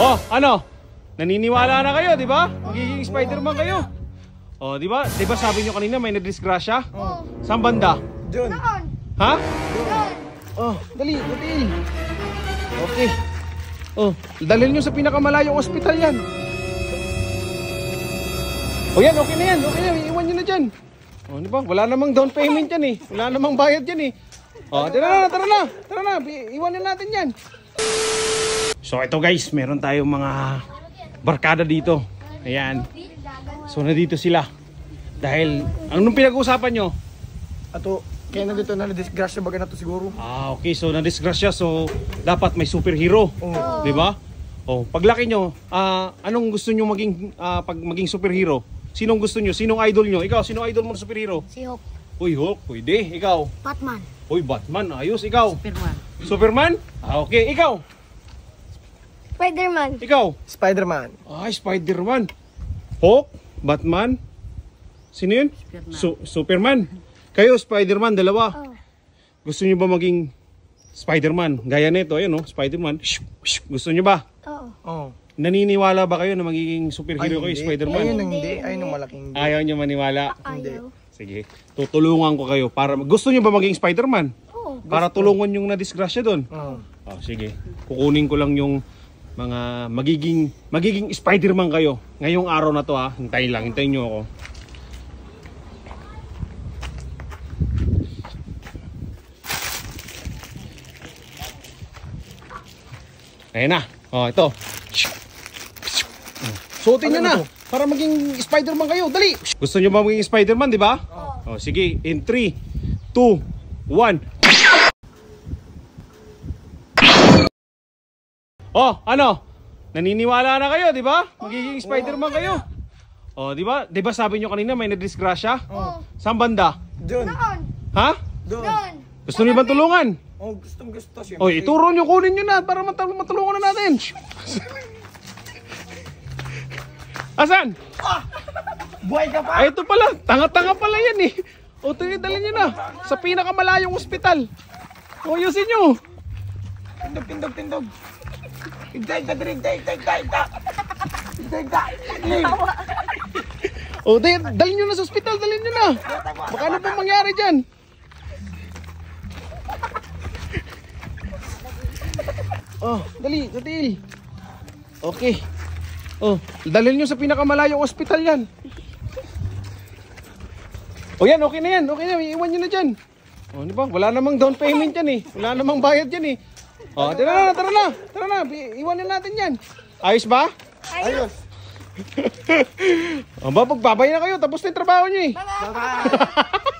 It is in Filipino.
Oh, ano? Naniniwala na kayo, di ba? Magiging Spider-Man kayo. Oh, di ba? Di ba sabi nyo kanina may nadisgrasya? Oo. Saan banda? Doon. Ha? Doon. Oh, dali, dali. Okay. Oh, dalhin nyo sa pinakamalayong ospital yan. Oh yan, okay na yan. Okay na, iwan nyo na dyan. Oh, di ba? Wala namang down payment yan eh. Wala namang bayad yan eh. Oh, tara na, tara na. Tara na, iwan na natin yan. So ito guys, meron tayong mga barkada dito. Ayan. So nandito sila. Dahil, anong pinag-uusapan nyo? Ato, kaya nandito na disgrasya baga na to siguro. Ah, okay. So na-disgrasya. So dapat may superhero. Oo. Di ba? Oh, paglaki nyo, anong gusto nyo maging pag maging superhero? Sinong gusto nyo? Sinong idol nyo? Ikaw, sinong idol mo na superhero? Si Hulk. Uy, Hulk, pwede. Ikaw? Batman. Uy, Batman. Ayos. Ikaw? Superman. Superman? Ah, okay. Ikaw? Spider-Man. Ikaw? Spider-Man. Ay, Spider-Man. Hulk? Batman? Sino yun? Superman. Kayo, Spider-Man, dalawa. Oh. Gusto nyo ba maging Spider-Man? Gaya nito, ayun no, Spider-Man. Gusto nyo ba? Oo. Oo. Naniniwala ba kayo na magiging superhero kayo, Spider-Man? Ayun ang hindi. Ayun ang malaking hindi. Ayaw nyo maniwala? Ayaw. Sige, tutulungan ko kayo para... Gusto nyo ba maging Spider-Man? Oo. Para tulungan yung na-disgrasya doon? Oo. Oh, sige, kukunin ko lang yung mga magiging Spider-Man kayo. Ngayong araw na to ha, hintayin nyo ako. Ayan na. Oh, ito. Suotin nyo na para maging Spider-Man kayo. Dali! Gusto nyo ba maging Spider-Man, di ba? Oh, sige. In 3, 2, 1. Oh, ano? Naniniwala na kayo, di ba? Magiging Spider-Man kayo. Oh, di ba? Di ba sabi nyo kanina may nadisgrasya? Oo. Saan banda? Doon. Ha? Doon. Gusto nyo ba tulungan? Oh, gusto siya. Oy, ituro nyo, kunin nyo na para matulungan na natin. Asan? Buhay ka pa. Ay, ito pala. Tanga-tanga pala yan eh. O, dalhin nyo na. Sa pinakamalayong ospital. O, yusin nyo. Tindog. Igda. O, dalhin nyo na sa ospital. Dalhin nyo na. Baka ano pong mangyari dyan? Oh, dali. Okay. Oh, dalhin nyo sa pinakamalayong ospital yan. O yan, okay na yan. Okay na, iwan nyo na dyan. O, di ba? Wala namang down payment yan eh. Wala namang bayad yan eh. O, tara na. Iwan na natin yan. Ayos ba? Ayos. O ba, pagbabay na kayo. Tapos na yung trabaho nyo eh. Bye-bye.